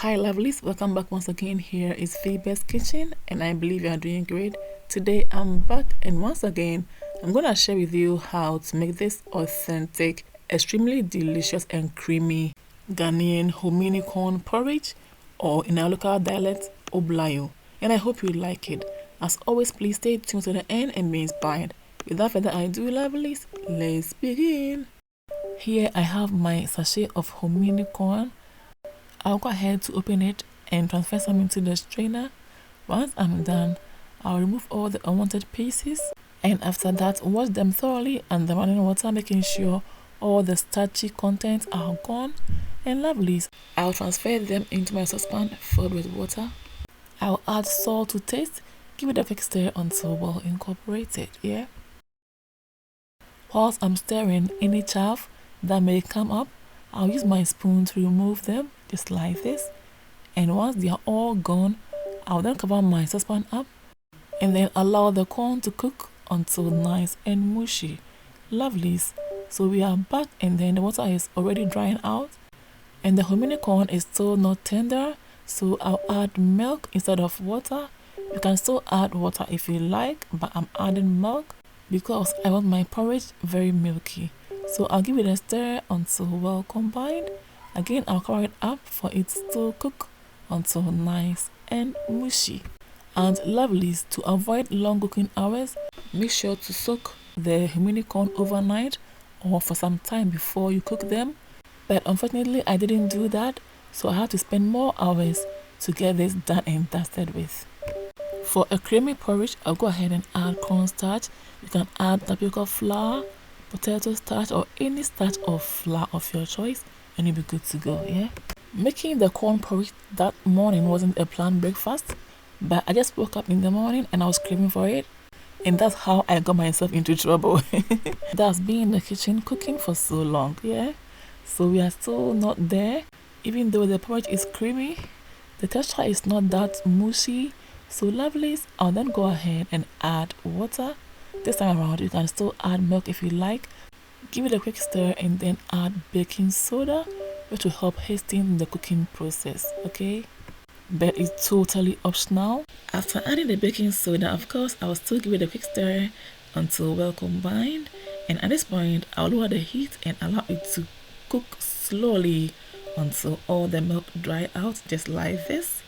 Hi lovelies, welcome back once again. Here is Phoebe's Kitchen and I believe you are doing great. Today I'm back and once again I'm gonna share with you how to make this authentic, extremely delicious and creamy Ghanaian hominy corn porridge, or in our local dialect, oblayo, and I hope you like it. As always, please stay tuned to the end and be inspired. Without further ado lovelies, let's begin. Here I have my sachet of hominy corn. I'll go ahead to open it and transfer some into the strainer. Once I'm done, I'll remove all the unwanted pieces, and after that wash them thoroughly under running water, making sure all the starchy contents are gone. And lovelies, I'll transfer them into my saucepan filled with water. I'll add salt to taste, give it a quick stir until well incorporated. Whilst I'm stirring any chaff that may come up, I'll use my spoon to remove them, just like this. And once they are all gone, I'll then cover my saucepan up and then allow the corn to cook until nice and mushy. Lovelies, so we are back and then the water is already drying out and the hominy corn is still not tender, so I'll add milk instead of water. You can still add water if you like, but I'm adding milk because I want my porridge very milky. So I'll give it a stir until well combined. Again, I'll cover it up for it to cook until nice and mushy. And lovelies, to avoid long cooking hours, make sure to soak the hominy corn overnight or for some time before you cook them. But unfortunately, I didn't do that, so I had to spend more hours to get this done and dusted with. For a creamy porridge, I'll go ahead and add cornstarch. You can add tapioca flour, potato starch, or any starch or flour of your choice, and you'll be good to go. Making the corn porridge that morning wasn't a planned breakfast, but I just woke up in the morning and I was craving for it, and that's how I got myself into trouble. That's being in the kitchen cooking for so long. So we are still not there. Even though the porridge is creamy, the texture is not that mushy. So lovelies, I'll then go ahead and add water. This time around, you can still add milk if you like. Give it a quick stir and then add baking soda, which will help hasten the cooking process, But it's totally optional. After adding the baking soda, of course, I'll still give it a quick stir until well combined. And at this point, I'll lower the heat and allow it to cook slowly until all the milk dry out, just like this.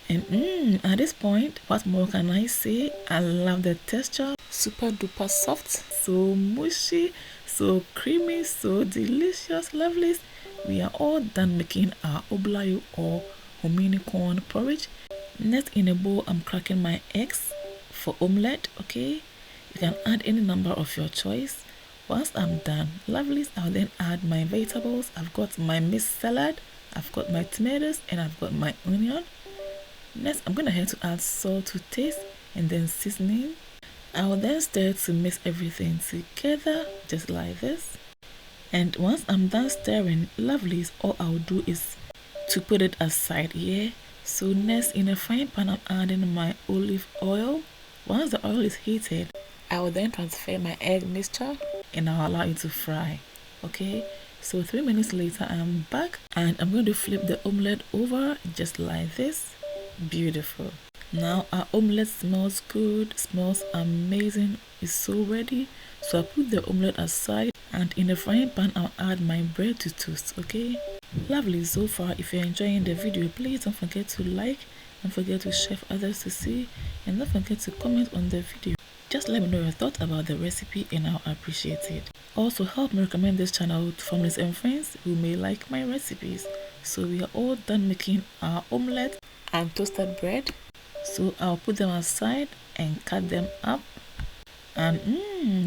And at this point, what more can I say? I love the texture. Super duper soft, so mushy, so creamy, so delicious. Lovelies, we are all done making our oblayo or hominy corn porridge. Next, in a bowl, I'm cracking my eggs for omelette. You can add any number of your choice. Once I'm done, lovelies, I'll then add my vegetables. I've got my mixed salad, I've got my tomatoes, and I've got my onion. Next, I'm going to have to add salt to taste and then seasoning. I will then stir to mix everything together, just like this. And once I'm done stirring, lovelies, all I'll do is to put it aside. So next, in a frying pan, I'm adding my olive oil. Once the oil is heated, I will then transfer my egg mixture and I'll allow it to fry. So 3 minutes later, I'm back and I'm going to flip the omelette over, just like this. Beautiful. Now our omelette smells good, smells amazing, it's so ready. So I put the omelette aside and in the frying pan I'll add my bread to toast. Lovely. So far, if you're enjoying the video, please don't forget to like, don't forget to share for others to see, and don't forget to comment on the video. Just let me know your thoughts about the recipe and I'll appreciate it. Also help me recommend this channel to families and friends who may like my recipes. So we are all done making our omelette and toasted bread, so I'll put them aside and cut them up. And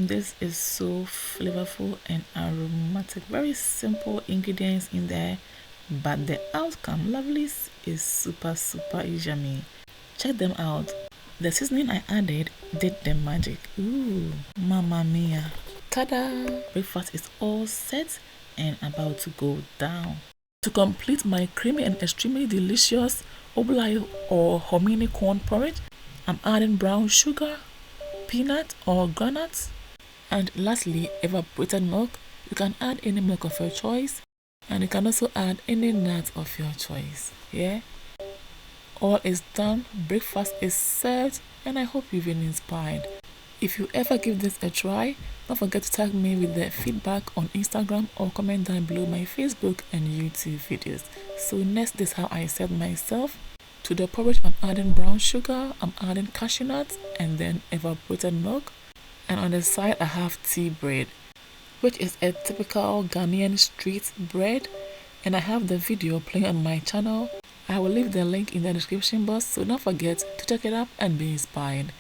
this is so flavorful and aromatic. Very simple ingredients in there, but the outcome, lovelies, is super yummy. Check them out. The seasoning I added did the magic. Ooh, mamma mia. Ta-da! Breakfast is all set and about to go down. To complete my creamy and extremely delicious oblayo or hominy corn porridge, I'm adding brown sugar, peanut or groundnuts, and lastly evaporated milk. You can add any milk of your choice. And you can also add any nut of your choice. Yeah, all is done, breakfast is served, and I hope you've been inspired. If you ever give this a try, don't forget to tag me with the feedback on Instagram or comment down below my Facebook and YouTube videos. So next is how I serve myself. To the porridge, I'm adding brown sugar, I'm adding cashew nuts, and then evaporated milk. And on the side, I have tea bread, which is a typical Ghanaian street bread. And I have the video playing on my channel. I will leave the link in the description box, so don't forget to check it out and be inspired.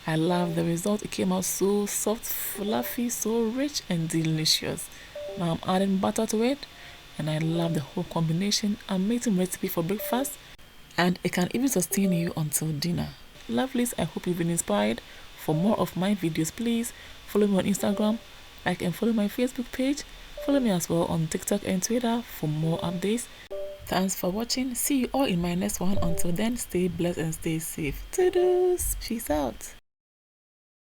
I love the result. It came out so soft, fluffy, so rich and delicious. Now I'm adding butter to it, and I love the whole combination. Amazing recipe for breakfast, and it can even sustain you until dinner. Lovelies, I hope you've been inspired. For more of my videos, please follow me on Instagram, like and follow my Facebook page. Follow me as well on TikTok and Twitter for more updates. Thanks for watching. See you all in my next one. Until then, stay blessed and stay safe. Toodles. Peace out.